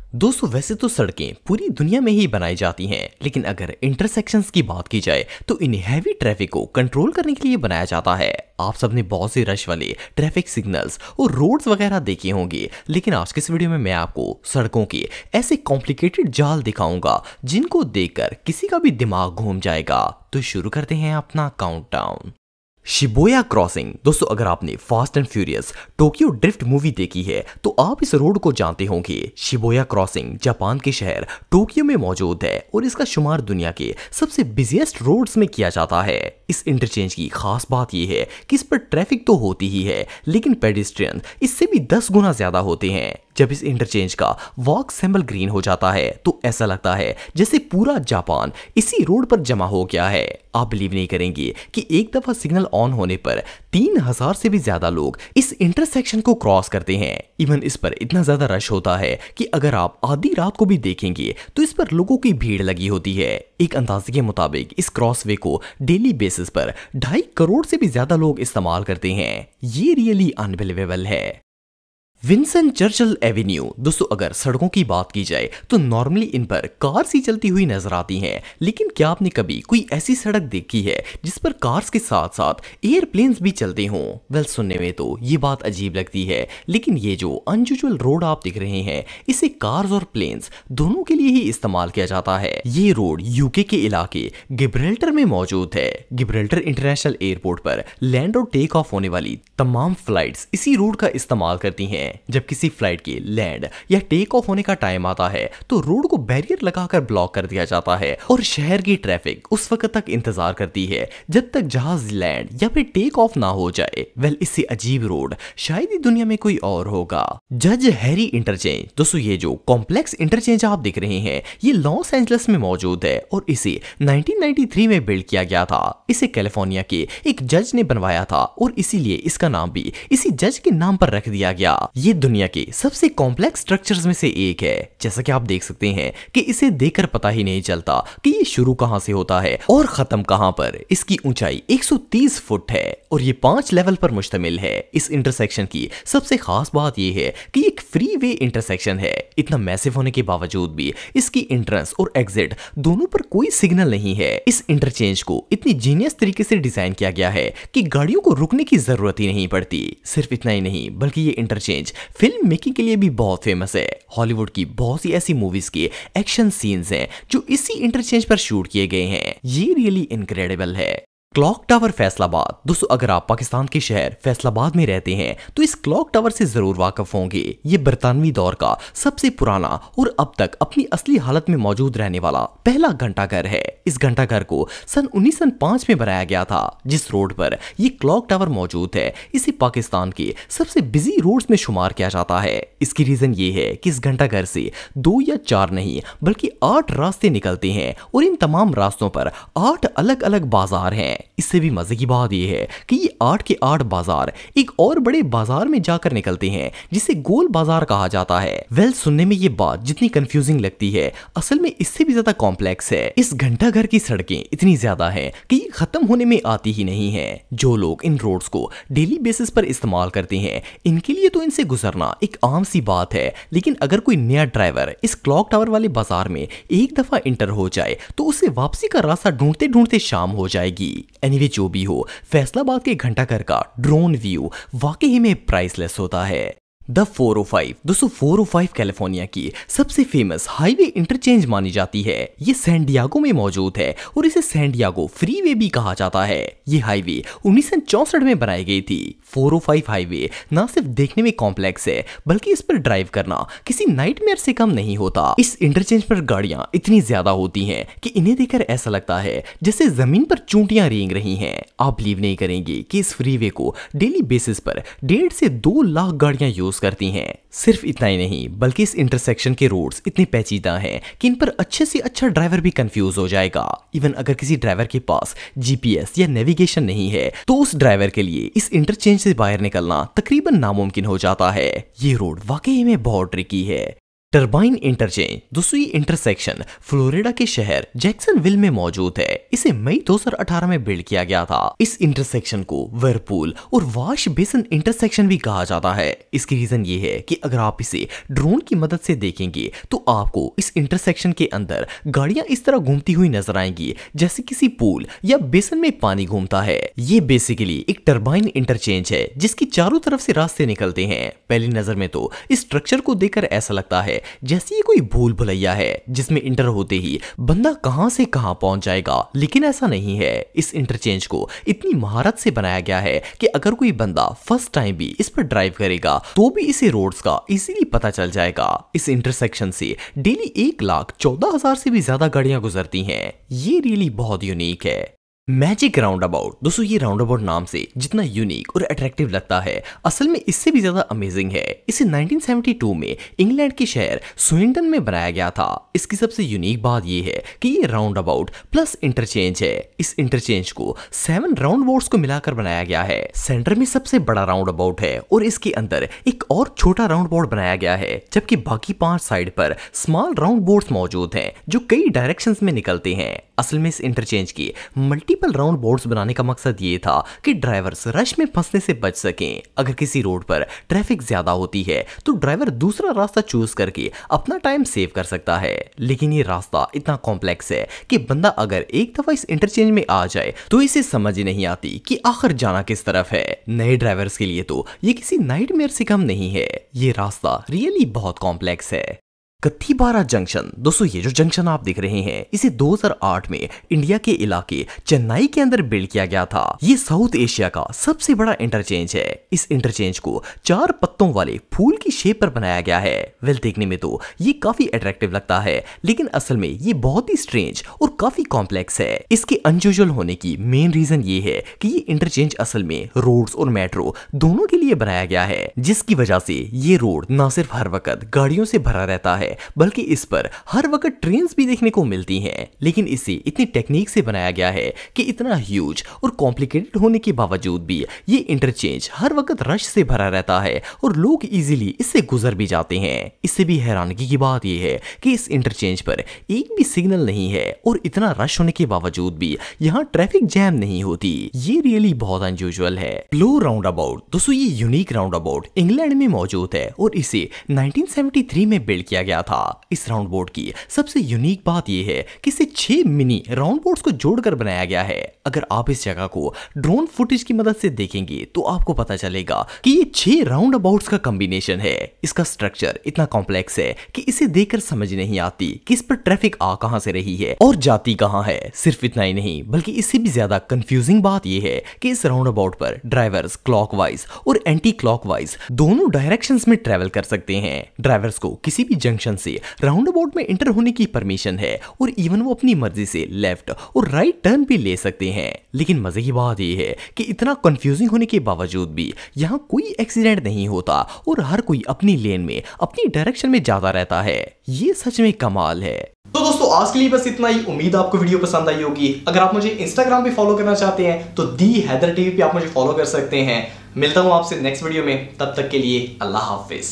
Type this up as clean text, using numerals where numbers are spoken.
दोस्तों वैसे तो सड़कें पूरी दुनिया में ही बनाई जाती हैं, लेकिन अगर इंटरसेक्शंस की बात की जाए तो इन हैवी ट्रैफिक को कंट्रोल करने के लिए बनाया जाता है। आप सबने बहुत से रश वाले ट्रैफिक सिग्नल्स और रोड्स वगैरह देखे होंगे, लेकिन आज के इस वीडियो में मैं आपको सड़कों के ऐसे कॉम्प्लिकेटेड जाल दिखाऊंगा जिनको देखकर किसी का भी दिमाग घूम जाएगा। तो शुरू करते हैं अपना काउंटडाउन। Shibuya crossing. दोस्तों अगर आपने fast and furious Tokyo drift movie देखी है तो आप इस रोड को जानते होंगे। शिबुया क्रॉसिंग जापान के शहर टोक्यो में मौजूद है और इसका शुमार दुनिया के सबसे बिजिएस्ट रोड्स में किया जाता है। इस इंटरचेंज की खास बात यह है कि इस पर ट्रैफिक तो होती ही है, लेकिन पेडिस्ट्रियन इससे भी 10 गुना ज्यादा होते हैं। जब इस इंटरचेंज का वॉक सिंबल ग्रीन हो जाता है तो ऐसा लगता है जैसे पूरा जापान इसी रोड पर जमा हो गया है। आप बिलीव नहीं करेंगे कि एक दफा सिग्नल ऑन होने पर 3000 से भी ज्यादा लोग इस इंटरसेक्शन को क्रॉस करते हैं। इवन इस पर इतना ज्यादा रश होता है कि अगर आप आधी रात को भी देखेंगे तो इस पर लोगों की भीड़ लगी होती है। एक अंदाजे के मुताबिक इस क्रॉसवे को डेली बेसिस पर 2.5 करोड़ से भी ज्यादा लोग इस्तेमाल करते हैं। ये रियली अनबिलीवेबल है। Winston Churchill avenue. दोस्तों अगर सड़कों की बात की जाए तो नॉर्मली इन पर कार्स ही चलती हुई नजर आती हैं, लेकिन क्या आपने कभी कोई ऐसी सड़क देखी है जिस पर कार्स के साथ साथ एयरप्लेन्स भी चलते हों? वेल सुनने में तो ये बात अजीब लगती है, लेकिन ये जो अनयूजुअल रोड आप दिख रहे हैं इसे कार्स और प्लेन्स दोनों के लिए ही इस्तेमाल किया जाता है। ये रोड यूके के इलाके गिब्राल्टर में मौजूद है। गिब्राल्टर इंटरनेशनल एयरपोर्ट पर लैंड और टेक ऑफ होने वाली तमाम फ्लाइट्स इसी रोड का इस्तेमाल करती हैं। जब किसी फ्लाइट के लैंड या टेक ऑफ होने का टाइम आता है तो रोड को बैरियर लगाकर ब्लॉक कर दिया जाता है और शहर की ट्रैफिक उस वक्त तक इंतजार करती है जब तक जहाज लैंड या फिर टेक ऑफ ना हो जाए। वेल इससे अजीब रोड शायद ही दुनिया में कोई और होगा। जज हैरी इंटरचेंज। दोस्तों ये जो कॉम्प्लेक्स इंटरचेंज आप देख रहे हैं ये लॉस एंजल्स में मौजूद है और इसे 1993 में बिल्ड किया गया था। इसे कैलिफोर्निया के एक जज ने बनवाया था और इसीलिए इसका नाम भी इसी जज के नाम पर रख दिया गया। ये दुनिया के सबसे कॉम्प्लेक्स स्ट्रक्चर्स में से एक है। जैसा कि आप देख सकते हैं कि इसे देखकर पता ही नहीं चलता कि ये शुरू कहां से होता है और खत्म कहां पर। इसकी ऊंचाई 130 फुट है और ये 5 लेवल पर मुश्तमिल है। इस इंटरसेक्शन की सबसे खास बात यह है कि एक फ्री वे इंटरसेक्शन है। इतना मैसिव होने के बावजूद भी इसकी एंट्रेंस और एग्जिट दोनों पर कोई सिग्नल नहीं है। इस इंटरचेंज को इतनी जीनियस तरीके से डिजाइन किया गया है कि गाड़ियों को रुकने की जरूरत ही नहीं पड़ती। सिर्फ इतना ही नहीं बल्कि ये इंटरचेंज फिल्म मेकिंग के लिए भी बहुत फेमस है। हॉलीवुड की बहुत सी ऐसी मूवीज के एक्शन सीन्स हैं जो इसी इंटरचेंज पर शूट किए गए हैं। ये रियली इनक्रेडिबल है। Clock tower Faisalabad. दोस्तों अगर आप पाकिस्तान के शहर फैसलाबाद में रहते हैं तो इस क्लॉक टावर से जरूर वाकिफ होंगे। ये बरतानवी दौर का सबसे पुराना और अब तक अपनी असली हालत में मौजूद रहने वाला पहला घंटाघर है। इस घंटाघर को सन 1905 में बनाया गया था। जिस रोड पर ये क्लॉक टावर मौजूद है इसे पाकिस्तान के सबसे बिजी रोड्स में शुमार किया जाता है। इसकी रीजन ये है कि इस घंटाघर से 2 या 4 नहीं बल्कि 8 रास्ते निकलते हैं और इन तमाम रास्तों पर 8 अलग अलग बाजार हैं। इससे भी मजे की बात यह है कि ये 8 के 8 बाजार एक और बड़े बाजार में जाकर निकलते हैं जिसे गोल बाजार कहा जाता है। वेल सुनने में ये बात जितनी कंफ्यूजिंग लगती है असल में इससे भी ज्यादा कॉम्प्लेक्स है। इस घंटाघर की सड़कें इतनी ज्यादा हैं कि ये खत्म होने में आती ही नहीं है। जो लोग इन रोड्स को डेली बेसिस पर इस्तेमाल करते हैं इनके लिए तो इनसे गुजरना एक आम सी बात है, लेकिन अगर कोई नया ड्राइवर इस क्लॉक टावर वाले बाजार में एक दफा इंटर हो जाए तो उसे वापसी का रास्ता ढूंढते ढूंढते शाम हो जाएगी। एनीवे जो भी हो फैसलाबाद के घंटाघर का ड्रोन व्यू वाकई में प्राइसलेस होता है। द 405। दोस्तों 405 कैलिफोर्निया की सबसे फेमस हाईवे इंटरचेंज मानी जाती है। ये सैन डिएगो में मौजूद है और इसे सैन डिएगो फ्रीवे भी कहा जाता है। ये हाईवे 1964 में बनाई गई थी। 405 हाईवे ना सिर्फ देखने में कॉम्प्लेक्स है बल्कि इस पर ड्राइव करना किसी नाइटमेयर से कम नहीं होता। इस इंटरचेंज पर गाड़ियां इतनी ज्यादा होती हैं कि इन्हें देखकर ऐसा लगता है जैसे जमीन पर चूंटियां रेंग रही हैं। आप बिलीव नहीं करेंगे कि इस फ्रीवे को डेली बेसिस पर 1.5 से 2 लाख गाड़ियां यूज करती हैं। सिर्फ इतना ही नहीं बल्कि इस इंटरसेक्शन के रोड्स इतने पेचीदा हैं कि इन पर अच्छे से अच्छा ड्राइवर भी कंफ्यूज हो जाएगा। इवन अगर किसी ड्राइवर के पास जीपीएस या नेविगेशन नहीं है तो उस ड्राइवर के लिए इस इंटरचेंज से बाहर निकलना तकरीबन नामुमकिन हो जाता है। ये रोड वाकई में बहुत ट्रिकी है। टरबाइन इंटरचेंज दोस्तों, ये इंटरसेक्शन फ्लोरिडा के शहर जैक्सनविल में मौजूद है। इसे मई 2018 में बिल्ड किया गया था। इस इंटरसेक्शन को व्हर्लपूल और वाश बेसिन इंटरसेक्शन भी कहा जाता है। इसकी रीजन ये है कि अगर आप इसे ड्रोन की मदद से देखेंगे तो आपको इस इंटरसेक्शन के अंदर गाड़ियां इस तरह घूमती हुई नजर आएंगी जैसे किसी पूल या बेसिन में पानी घूमता है। ये बेसिकली एक टरबाइन इंटरचेंज है जिसकी चारों तरफ से रास्ते निकलते हैं। पहली नजर में तो इस स्ट्रक्चर को देखकर ऐसा लगता है जैसे ये कोई भूल भुलैया है जिसमें इंटर होते ही बंदा कहां से कहां पहुंच जाएगा, लेकिन ऐसा नहीं है। इस इंटरचेंज को इतनी महारत से बनाया गया है कि अगर कोई बंदा फर्स्ट टाइम भी इस पर ड्राइव करेगा तो भी इसे रोड्स का इजीली पता चल जाएगा। इस इंटरसेक्शन से डेली 1,14,000 से भी ज्यादा गाड़ियां गुजरती हैं। ये रियली बहुत यूनिक है। मैजिक राउंड अबाउट दोस्तों, ये राउंड अबाउट नाम से जितना यूनिक और अट्रैक्टिव लगता है, असल में इससे भी ज्यादा अमेजिंग है। इसे 1972 में इंग्लैंड के शहर स्विंडन में बनाया गया था। इसकी सबसे यूनिक बात ये है कि ये राउंड अबाउट प्लस इंटरचेंज है। इस इंटरचेंज को 7 राउंड बोर्ड्स को मिलाकर बनाया गया है। सेंटर में सबसे बड़ा राउंड अबाउट है और इसके अंदर एक और छोटा राउंड बोर्ड बनाया गया है, जबकि बाकी 5 साइड पर स्मॉल राउंड बोर्ड्स मौजूद हैं जो कई डायरेक्शंस में निकलते हैं। असल में इस इंटरचेंज की मल्टीपल राउंड बोर्ड्स बनाने का मकसद ये था कि ड्राइवर्स रश में फंसने से बच सकें। अगर किसी रोड पर ट्रैफिक ज्यादा होती है तो ड्राइवर दूसरा रास्ता चूज करके अपना टाइम सेव कर सकता है। लेकिन ये रास्ता इतना कॉम्प्लेक्स है कि बंदा अगर एक दफा इस इंटरचेंज में आ जाए तो इसे समझ ही नहीं आती कि आखिर जाना किस तरफ है। नए ड्राइवर्स के लिए तो ये किसी नाइटमेयर से कम नहीं है। ये रास्ता रियली बहुत कॉम्प्लेक्स है। कत्थीपारा जंक्शन दोस्तों, ये जो जंक्शन आप देख रहे हैं इसे 2008 में इंडिया के इलाके चेन्नई के अंदर बिल्ड किया गया था। ये साउथ एशिया का सबसे बड़ा इंटरचेंज है। इस इंटरचेंज को 4 पत्तों वाले फूल की शेप पर बनाया गया है। वेल, देखने में तो ये काफी अट्रैक्टिव लगता है, लेकिन असल में ये बहुत ही स्ट्रेंज और काफी कॉम्प्लेक्स है। इसके अनयूजुअल होने की मेन रीजन ये है कि ये इंटरचेंज असल में रोड्स और मेट्रो दोनों के लिए बनाया गया है, जिसकी वजह से ये रोड ना सिर्फ हर वक्त गाड़ियों से भरा रहता है बल्कि इस पर हर वक्त ट्रेन्स भी देखने को मिलती हैं। लेकिन इसे इतनी टेक्निक से बनाया गया है कि इतना ह्यूज और कॉम्प्लिकेटेड होने के बावजूद भी ये इंटरचेंज हर वक्त रश से भरा रहता है और लोग इजीली इससे गुजर भी जाते हैं। इससे भी हैरानगी की बात यह है कि इस इंटरचेंज पर एक भी सिग्नल नहीं है और इतना रश होने के बावजूद भी यहाँ ट्रैफिक जैम नहीं होती। ये रियली बहुत अनयूजुअल है। ब्लो राउंड अबाउट दोस्तों, ये यूनिक राउंड अबाउट इंग्लैंड में मौजूद है और इसे 1973 में बिल्ड किया गया था। इस राउंड बोर्ड की सबसे यूनिक बात यह है कि इसे 6 मिनी राउंड बोर्ड्स को जोड़कर बनाया गया है। अगर आप इस जगह को ड्रोन फुटेज की मदद से देखेंगे तो आपको पता चलेगा कि ये 6 राउंड अबाउट्स का कॉम्बिनेशन है। इसका स्ट्रक्चर इतना कॉम्प्लेक्स है कि इसे देखकर समझ नहीं आती कि इस पर ट्रैफिक आ कहां से रही है और जाती कहां है। सिर्फ इतना ही नहीं बल्कि इससे भी ज्यादा कंफ्यूजिंग बात यह है कि इस राउंड अबाउट पर ड्राइवर्स क्लॉकवाइज और एंटी क्लॉकवाइज दोनों डायरेक्शंस में ट्रेवल कर सकते हैं। ड्राइवर्स को किसी भी जंक्शन से राउंड अबाउट में इंटर होने की परमिशन है और इवन वो अपनी मर्जी से लेफ्ट और राइट टर्न भी ले सकते हैं। लेकिन मजे की बात यह है कि इतना कंफ्यूजिंग होने के बावजूद भी यहाँ कोई एक्सीडेंट नहीं होता और हर कोई अपनी लेन में अपनी डायरेक्शन में जाता रहता है। ये सच में कमाल है। तो दोस्तों आज के लिए बस इतना ही। उम्मीद आपको वीडियो पसंद आई होगी। अगर आप मुझे इंस्टाग्राम पे फॉलो करना चाहते हैं तो दी हैदर टीवी पे आप मुझे फॉलो कर सकते हैं। मिलता हूं आपसे नेक्स्ट वीडियो में, तब तक के लिए अल्लाह हाफिज।